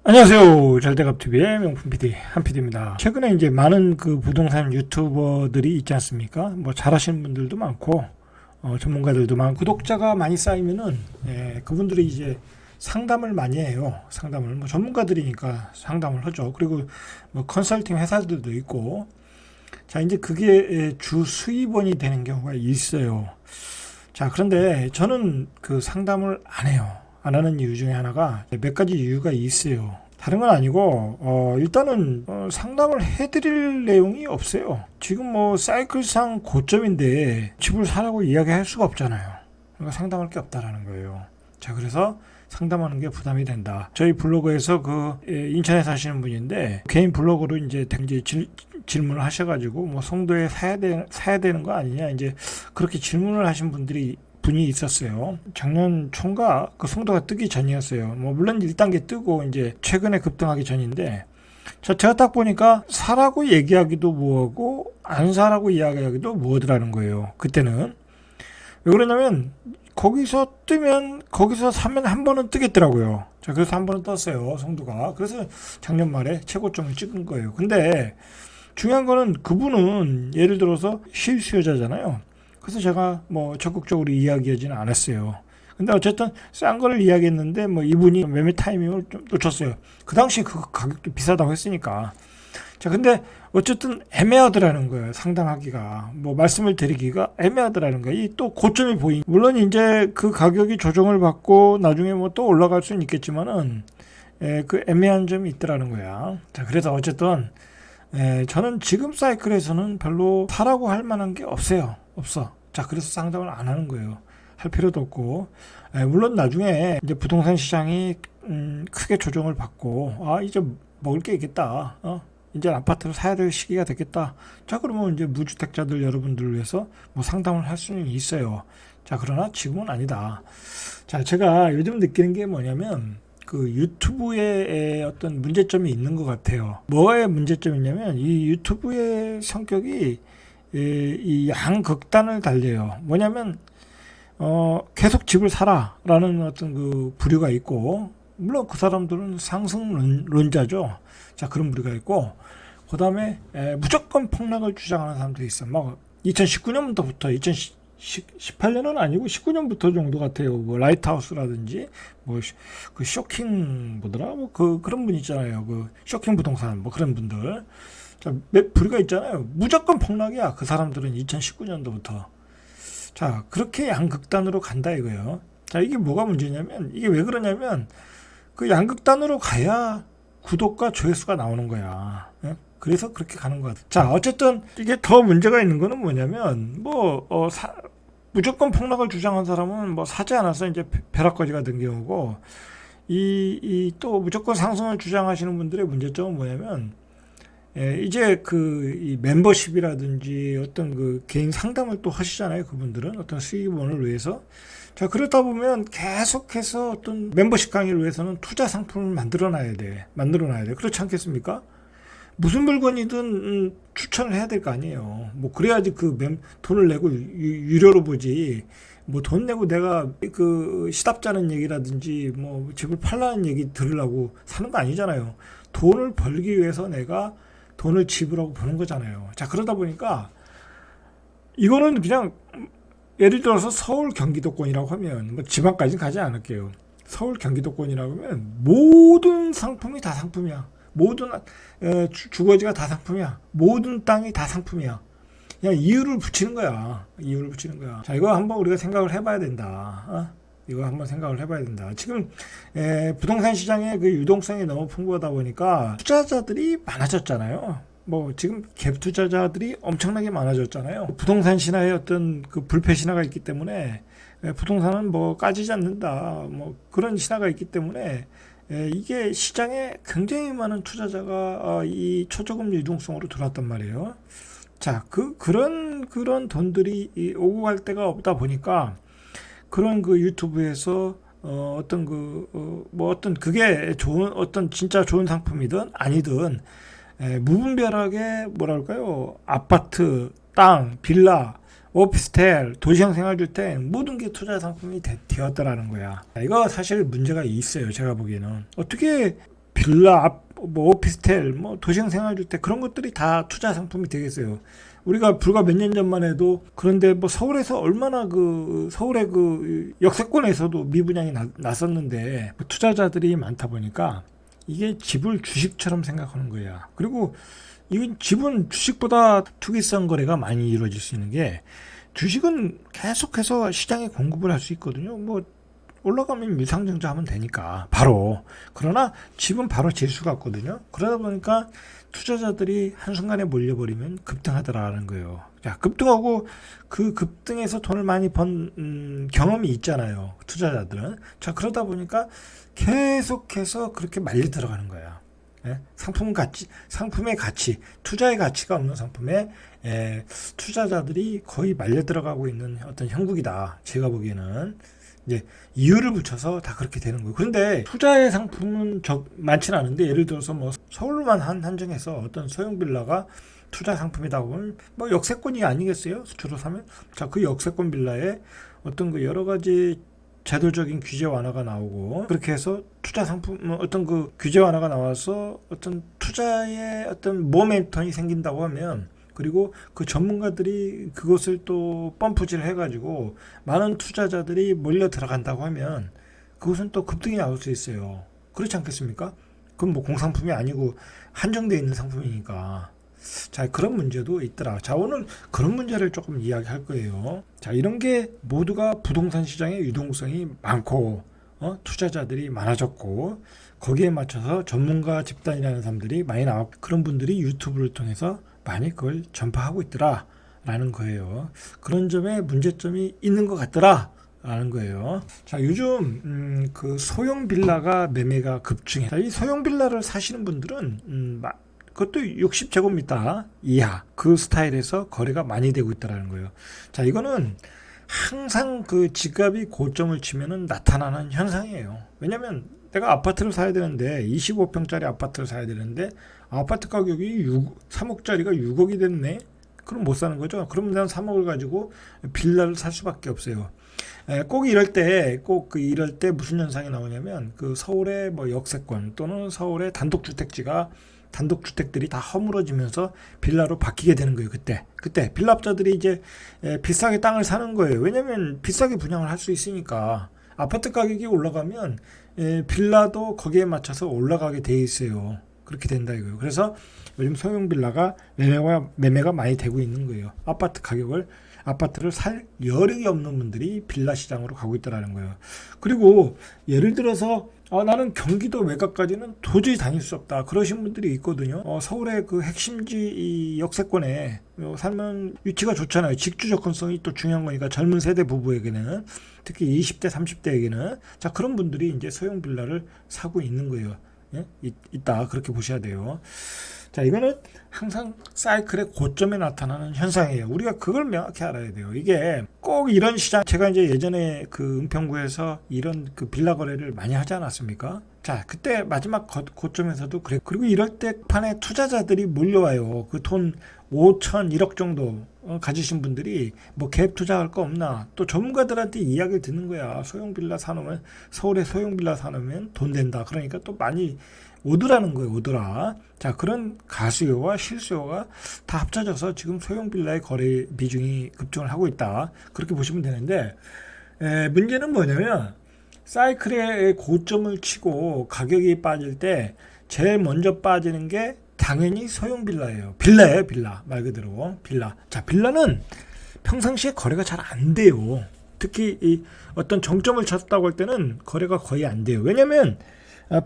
안녕하세요. 잘돼갑TV의 명품 PD 한PD입니다. 최근에 이제 많은 그 부동산 유튜버들이 있지 않습니까? 뭐 잘하시는 분들도 많고 전문가들도 많고 구독자가 많이 쌓이면은 그분들이 이제 상담을 많이 해요. 상담을 뭐 전문가들이니까 상담을 하죠. 그리고 뭐 컨설팅 회사들도 있고 자 이제 그게 주 수입원이 되는 경우가 있어요. 자 그런데 저는 그 상담을 안 해요. 안 하는 이유 중에 하나가 몇 가지 이유가 있어요. 다른 건 아니고 일단은 상담을 해드릴 내용이 없어요. 지금 뭐 사이클상 고점인데 집을 사라고 이야기할 수가 없잖아요. 그러니까 상담할 게 없다라는 거예요. 자 그래서 상담하는 게 부담이 된다. 저희 블로그에서 인천에 사시는 분인데 개인 블로그로 이제 질문을 하셔가지고 뭐 송도에 사야 되는 거 아니냐 이제 그렇게 질문을 하신 분이 있었어요. 작년 총과 그 송도가 뜨기 전이었어요. 뭐 물론 1단계 뜨고 이제 최근에 급등하기 전인데 제가 딱 보니까 사라고 얘기하기도 뭐하고 안 사라고 이야기하기도 뭐하더라는 거예요. 그때는 왜 그러냐면 거기서 뜨면 거기서 사면 한 번은 뜨겠더라고요. 자 그래서 한 번은 떴어요. 송도가. 그래서 작년 말에 최고점을 찍은 거예요. 근데 중요한 거는 그분은 예를 들어서 실수요자잖아요. 그래서 제가 뭐 적극적으로 이야기하지는 않았어요. 근데 어쨌든 싼 거를 이야기했는데 뭐 이분이 매매 타이밍을 좀 놓쳤어요. 그 당시 그 가격도 비싸다고 했으니까. 자, 근데 어쨌든 애매하더라는 거예요. 상담하기가. 뭐 말씀을 드리기가 애매하더라는 거예요. 이 또 고점이 보인. 물론 이제 그 가격이 조정을 받고 나중에 뭐 또 올라갈 수는 있겠지만은 그 애매한 점이 있더라는 거야. 자, 그래서 어쨌든 저는 지금 사이클에서는 별로 사라고 할 만한 게 없어요. 없어. 자, 그래서 상담을 안 하는 거예요. 할 필요도 없고. 물론 나중에 이제 부동산 시장이 크게 조정을 받고, 이제 먹을 게 있겠다. 이제 아파트를 사야 될 시기가 됐겠다. 자, 그러면 이제 무주택자들 여러분들을 위해서 뭐 상담을 할 수는 있어요. 자, 그러나 지금은 아니다. 자, 제가 요즘 느끼는 게 뭐냐면, 그 유튜브에 어떤 문제점이 있는 것 같아요. 뭐의 문제점이 있냐면, 이 유튜브의 성격이 이 양극단을 달려요. 뭐냐면 계속 집을 사라라는 어떤 그 부류가 있고 물론 그 사람들은 상승론자죠. 자 그런 부류가 있고 그 다음에 무조건 폭락을 주장하는 사람들이 있어. 막 2019년부터 2018년은 아니고 19년부터 정도 같아요. 뭐 라이트하우스라든지 뭐 그 쇼킹 뭐더라 뭐 그런 분 있잖아요. 그 쇼킹 부동산 뭐 그런 분들. 자, 부류가 있잖아요. 무조건 폭락이야. 그 사람들은 2019년도부터. 자, 그렇게 양극단으로 간다 이거예요. 자, 이게 뭐가 문제냐면, 이게 왜 그러냐면, 그 양극단으로 가야 구독과 조회수가 나오는 거야. 예? 그래서 그렇게 가는 것 같아. 자, 어쨌든, 이게 더 문제가 있는 거는 뭐냐면, 무조건 폭락을 주장한 사람은 뭐 사지 않아서 이제 벼락거지가 된 경우고, 또 무조건 상승을 주장하시는 분들의 문제점은 뭐냐면, 이제 이 멤버십이라든지 어떤 그 개인 상담을 또 하시잖아요. 그분들은 어떤 수익원을 위해서. 자, 그러다 보면 계속해서 어떤 멤버십 강의를 위해서는 투자 상품을 만들어놔야 돼. 그렇지 않겠습니까? 무슨 물건이든 추천을 해야 될 거 아니에요. 뭐, 그래야지 돈을 내고 유료로 보지. 뭐, 돈 내고 내가 그 시답자는 얘기라든지 뭐, 집을 팔라는 얘기 들으려고 사는 거 아니잖아요. 돈을 벌기 위해서 내가 돈을 지불하고 보는 거잖아요. 자, 그러다 보니까 이거는 그냥 예를 들어서 서울 경기도권이라고 하면 뭐 지방까지는 가지 않을게요. 서울 경기도권이라고 하면 모든 상품이 다 상품이야. 모든 주거지가 다 상품이야. 모든 땅이 다 상품이야. 그냥 이유를 붙이는 거야. 자, 이거 한번 우리가 생각을 해봐야 된다. 이거 한번 생각을 해봐야 된다. 지금 부동산 시장의 그 유동성이 너무 풍부하다 보니까 투자자들이 많아졌잖아요. 뭐 지금 갭 투자자들이 엄청나게 많아졌잖아요. 부동산 신화의 어떤 그 불패 신화가 있기 때문에 부동산은 뭐 까지지 않는다. 뭐 그런 신화가 있기 때문에 이게 시장에 굉장히 많은 투자자가 이 초저금 유동성으로 들어왔단 말이에요. 자, 그런 돈들이 오고 갈 데가 없다 보니까 그런 그 유튜브에서 그게 진짜 좋은 상품이든 아니든 무분별하게 뭐랄까요 아파트, 땅, 빌라, 오피스텔, 도시형 생활주택 모든 게 투자 상품이 되었다라는 거야. 이거 사실 문제가 있어요. 제가 보기에는 어떻게 빌라 앞 뭐 오피스텔 뭐 도시형 생활주택 그런 것들이 다 투자 상품이 되겠어요. 우리가 불과 몇 년 전만 해도 그런데 뭐 서울에서 얼마나 그 서울의 그 역세권에서도 미분양이 났었는데 투자자들이 많다 보니까 이게 집을 주식처럼 생각하는 거야. 그리고 이건 집은 주식보다 투기성 거래가 많이 이루어질 수 있는 게 주식은 계속해서 시장에 공급을 할 수 있거든요. 뭐 올라가면 미상증자 하면 되니까 바로. 그러나 집은 바로 질 수가 없거든요. 그러다 보니까 투자자들이 한순간에 몰려버리면 급등하더라는 거예요. 자, 급등하고 그 급등에서 돈을 많이 번 경험이 있잖아요. 투자자들은. 자, 그러다 보니까 계속해서 그렇게 말려 들어가는 거야. 예? 상품의 가치, 투자의 가치가 없는 상품에 투자자들이 거의 말려 들어가고 있는 어떤 형국이다. 제가 보기에는. 이제 이유를 붙여서 다 그렇게 되는 거예요. 그런데 투자의 상품은 많지는 않은데 예를 들어서 뭐 서울만 한정해서 어떤 소형 빌라가 투자 상품이다 보면 뭐 역세권이 아니겠어요? 주로 사면 자, 그 역세권 빌라에 어떤 그 여러 가지 제도적인 규제 완화가 나오고 그렇게 해서 투자 상품 어떤 그 규제 완화가 나와서 어떤 투자의 어떤 모멘텀이 생긴다고 하면 그리고 그 전문가들이 그것을 또 펌프질 해가지고 많은 투자자들이 몰려 들어간다고 하면 그것은 또 급등이 나올 수 있어요. 그렇지 않겠습니까? 그건 뭐 공상품이 아니고 한정되어 있는 상품이니까. 자, 그런 문제도 있더라. 자, 오늘 그런 문제를 조금 이야기할 거예요. 자, 이런 게 모두가 부동산 시장의 유동성이 많고 투자자들이 많아졌고 거기에 맞춰서 전문가 집단이라는 사람들이 많이 나왔고 그런 분들이 유튜브를 통해서 많이 그걸 전파하고 있더라 라는 거예요. 그런 점에 문제점이 있는 것 같더라 라는 거예요. 자, 요즘 그 소형 빌라가 매매가 급증해. 이 소형 빌라를 사시는 분들은 그것도 60제곱미터 이하 그 스타일에서 거래가 많이 되고 있다는 거예요. 자, 이거는 항상 그 집값이 고점을 치면은 나타나는 현상이에요. 왜냐면 내가 아파트를 사야 되는데 25평짜리 아파트를 사야 되는데 아파트 가격이 3억짜리가 6억이 됐네. 그럼 못 사는 거죠. 그럼 난 3억을 가지고 빌라를 살 수밖에 없어요. 꼭 이럴 때 무슨 현상이 나오냐면 그 서울의 뭐 역세권 또는 서울의 단독주택들이 다 허물어지면서 빌라로 바뀌게 되는 거예요. 그때 빌라업자들이 이제 비싸게 땅을 사는 거예요. 왜냐면 비싸게 분양을 할 수 있으니까. 아파트 가격이 올라가면 빌라도 거기에 맞춰서 올라가게 돼 있어요. 그렇게 된다 이거예요. 그래서 요즘 소형 빌라가 매매가 많이 되고 있는 거예요. 아파트를 살 여력이 없는 분들이 빌라 시장으로 가고 있다는 거예요. 그리고 예를 들어서 나는 경기도 외곽까지는 도저히 다닐 수 없다. 그러신 분들이 있거든요. 서울의 그 핵심지 이 역세권에 살면 위치가 좋잖아요. 직주 접근성이 또 중요한 거니까 젊은 세대 부부에게는 특히 20대, 30대에게는 자, 그런 분들이 이제 소형 빌라를 사고 있는 거예요. 예? 있다. 그렇게 보셔야 돼요. 자, 이거는 항상 사이클의 고점에 나타나는 현상이에요. 우리가 그걸 명확히 알아야 돼요. 이게 꼭 이런 시장, 제가 이제 예전에 그 은평구에서 이런 그 빌라 거래를 많이 하지 않았습니까? 자, 그때 마지막 고점에서도 그래. 그리고 이럴 때 판에 투자자들이 몰려와요. 그 돈 5천, 1억 정도 가지신 분들이 뭐 갭 투자할 거 없나? 또 전문가들한테 이야기를 듣는 거야. 소형 빌라 사놓으면, 서울에 소형 빌라 사놓으면 돈 된다. 그러니까 또 많이 오더라는 거예요. 오더라. 자, 그런 가수요와 실수요가 다 합쳐져서 지금 소형 빌라의 거래 비중이 급증을 하고 있다. 그렇게 보시면 되는데 문제는 뭐냐면 사이클의 고점을 치고 가격이 빠질 때 제일 먼저 빠지는 게 당연히 소형 빌라예요. 빌라예요. 빌라. 말 그대로 빌라. 자, 빌라는 평상시에 거래가 잘 안 돼요. 특히 이 어떤 정점을 쳤다고 할 때는 거래가 거의 안 돼요. 왜냐면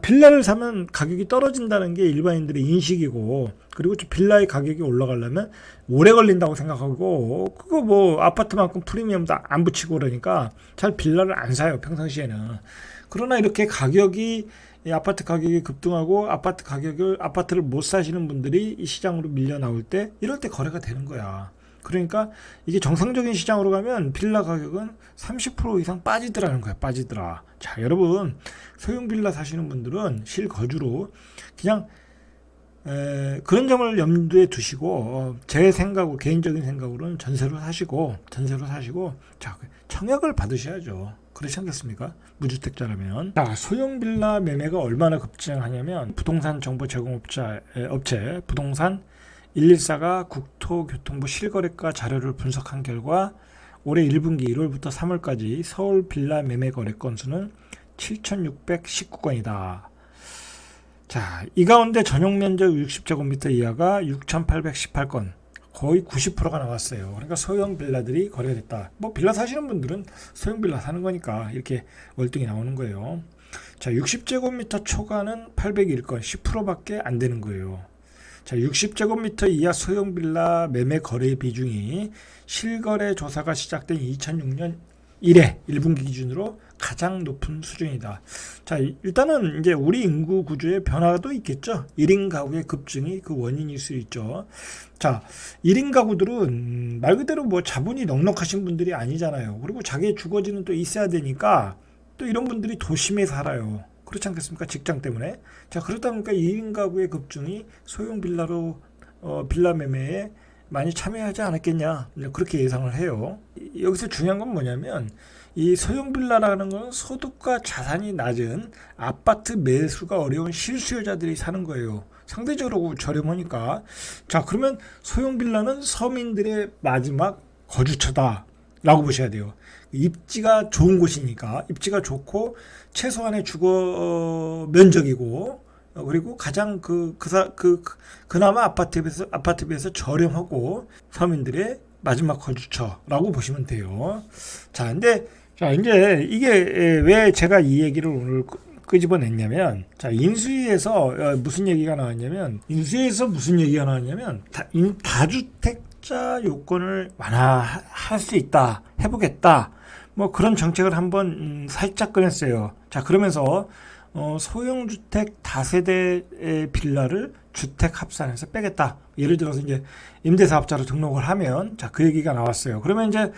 빌라를 사면 가격이 떨어진다는 게 일반인들의 인식이고, 그리고 빌라의 가격이 올라가려면 오래 걸린다고 생각하고, 그거 뭐 아파트만큼 프리미엄도 안 붙이고 그러니까 잘 빌라를 안 사요, 평상시에는. 그러나 이렇게 아파트 가격이 급등하고 아파트를 못 사시는 분들이 이 시장으로 밀려 나올 때 이럴 때 거래가 되는 거야. 그러니까 이게 정상적인 시장으로 가면 빌라 가격은 30% 이상 빠지더라는 거야. 빠지더라. 자, 여러분 소형 빌라 사시는 분들은 실거주로 그냥 그런 점을 염두에 두시고 제 개인적인 생각으로는 전세로 사시고 자, 청약을 받으셔야죠. 그렇지 않겠습니까? 무주택자라면. 자, 소형 빌라 매매가 얼마나 급증하냐면 부동산 정보 업체 부동산 114가 국토교통부 실거래가 자료를 분석한 결과 올해 1분기 1월부터 3월까지 서울 빌라 매매 거래 건수는 7,619건이다. 자, 이 가운데 전용 면적 60제곱미터 이하가 6,818건, 거의 90%가 나왔어요. 그러니까 소형 빌라들이 거래가 됐다. 뭐 빌라 사시는 분들은 소형 빌라 사는 거니까 이렇게 월등히 나오는 거예요. 자, 60제곱미터 초과는 801건, 10%밖에 안 되는 거예요. 자, 60제곱미터 이하 소형 빌라 매매 거래 비중이 실거래 조사가 시작된 2006년 1분기 기준으로 가장 높은 수준이다. 자, 일단은 이제 우리 인구 구조의 변화도 있겠죠. 1인 가구의 급증이 그 원인일 수 있죠. 자, 1인 가구들은 말 그대로 뭐 자본이 넉넉하신 분들이 아니잖아요. 그리고 자기의 주거지는 또 있어야 되니까 또 이런 분들이 도심에 살아요. 그렇지 않겠습니까? 직장 때문에. 자, 그러다 보니까 1인 가구의 급증이 소형 빌라로 빌라 매매에 많이 참여하지 않았겠냐, 그렇게 예상을 해요. 여기서 중요한 건 뭐냐면 이 소형 빌라라는 건 소득과 자산이 낮은 아파트 매수가 어려운 실수요자들이 사는 거예요. 상대적으로 저렴하니까. 자, 그러면 소형 빌라는 서민들의 마지막 거주처다 라고 보셔야 돼요. 입지가 좋은 곳이니까, 입지가 좋고 최소한의 주거 면적이고, 그리고 가장 그나마 아파트에 비해서 저렴하고 서민들의 마지막 거주처라고 보시면 돼요. 자, 이제 이게 왜 제가 이 얘기를 오늘 끄집어냈냐면, 자, 인수위에서 무슨 얘기가 나왔냐면, 다주택자 요건을 완화할 수 있다, 해보겠다, 뭐 그런 정책을 한번 살짝 꺼냈어요. 자, 그러면서 소형주택 다세대 빌라를 주택 합산해서 빼겠다. 예를 들어서 이제 임대사업자로 등록을 하면, 자, 그 얘기가 나왔어요. 그러면 이제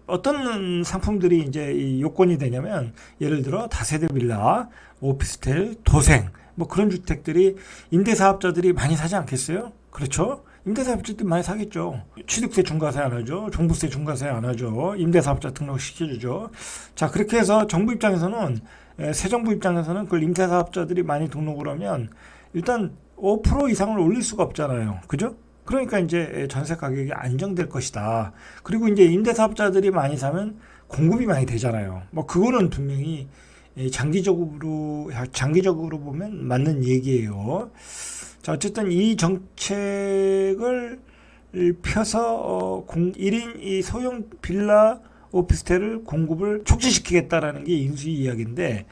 어떤 상품들이 이제 이 요건이 되냐면, 예를 들어 다세대 빌라, 오피스텔, 도생, 뭐 그런 주택들이 임대사업자들이 많이 사지 않겠어요? 그렇죠? 임대사업자들이 많이 사겠죠. 취득세 중과세 안 하죠. 종부세 중과세 안 하죠. 임대사업자 등록시켜주죠. 자, 그렇게 해서 정부 입장에서는, 새 정부 입장에서는 그걸 임대사업자들이 많이 등록을 하면 일단 5% 이상을 올릴 수가 없잖아요. 그죠? 그러니까 이제 전세 가격이 안정될 것이다. 그리고 이제 임대사업자들이 많이 사면 공급이 많이 되잖아요. 뭐 그거는 분명히 장기적으로 보면 맞는 얘기예요. 자, 어쨌든 이 정책을 펴서 1인 이 소형 빌라 오피스텔을 공급을 촉진시키겠다라는 게 인수위 이야기인데,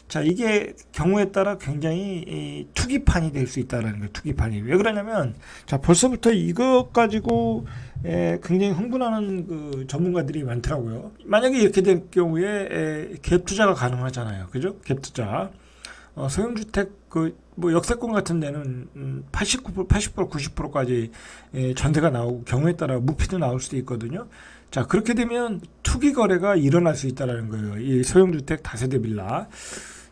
자, 이게 경우에 따라 굉장히 투기판이 될 수 있다라는 거예요. 투기판이. 왜 그러냐면, 자, 벌써부터 이것 가지고 굉장히 흥분하는 그 전문가들이 많더라고요. 만약에 이렇게 될 경우에 갭 투자가 가능하잖아요. 그죠? 갭 투자. 소형주택 뭐 역세권 같은 데는 89%, 80%, 90%까지 전세가 나오고 경우에 따라 무피도 나올 수도 있거든요. 자, 그렇게 되면 투기 거래가 일어날 수 있다라는 거예요. 이 소형주택 다세대 빌라.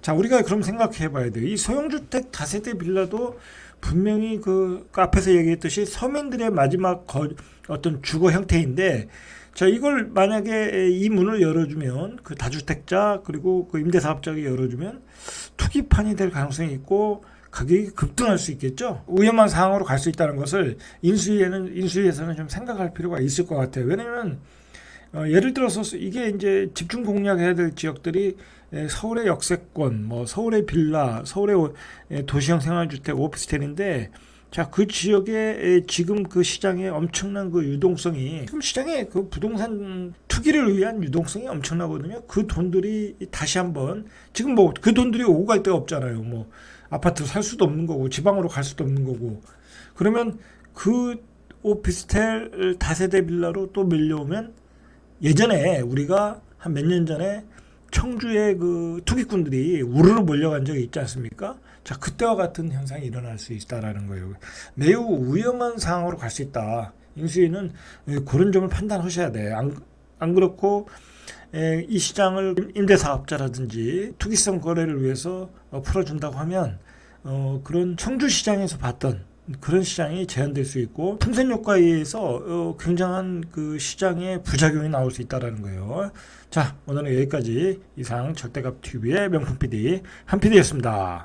자, 우리가 그럼 생각해 봐야 돼요. 이 소형주택 다세대 빌라도 분명히 그 앞에서 얘기했듯이 서민들의 마지막 어떤 주거 형태인데, 자, 이걸 만약에 이 문을 열어주면, 그 다주택자 그리고 그 임대사업자가 열어주면 투기판이 될 가능성이 있고 가격이 급등할 수 있겠죠. 위험한 상황으로 갈 수 있다는 것을 인수위에서는 좀 생각할 필요가 있을 것 같아요. 왜냐면 예를 들어서 이게 이제 집중 공략해야 될 지역들이 서울의 역세권, 뭐 서울의 빌라, 서울의 도시형 생활주택, 오피스텔인데, 자, 그 지역에 지금 그 시장에 엄청난 그 유동성이, 지금 시장에 그 부동산 투기를 위한 유동성이 엄청나거든요. 그 돈들이 다시 한번, 지금 뭐 그 돈들이 오고 갈 데가 없잖아요. 뭐 아파트 살 수도 없는 거고 지방으로 갈 수도 없는 거고. 그러면 그 오피스텔 다세대 빌라로 또 밀려오면, 예전에 우리가 한 몇 년 전에 청주의 그 투기꾼들이 우르르 몰려간 적이 있지 않습니까? 자, 그때와 같은 현상이 일어날 수 있다라는 거예요. 매우 위험한 상황으로 갈 수 있다. 인수위는 그런 점을 판단하셔야 돼. 안 그렇고 이 시장을 임대사업자라든지 투기성 거래를 위해서 풀어준다고 하면 그런 청주 시장에서 봤던 그런 시장이 제한될 수 있고 풍선 효과에 의해서 굉장한 그 시장의 부작용이 나올 수 있다라는 거예요. 자, 오늘은 여기까지. 이상 절대값 TV의 명품 PD 한 PD였습니다.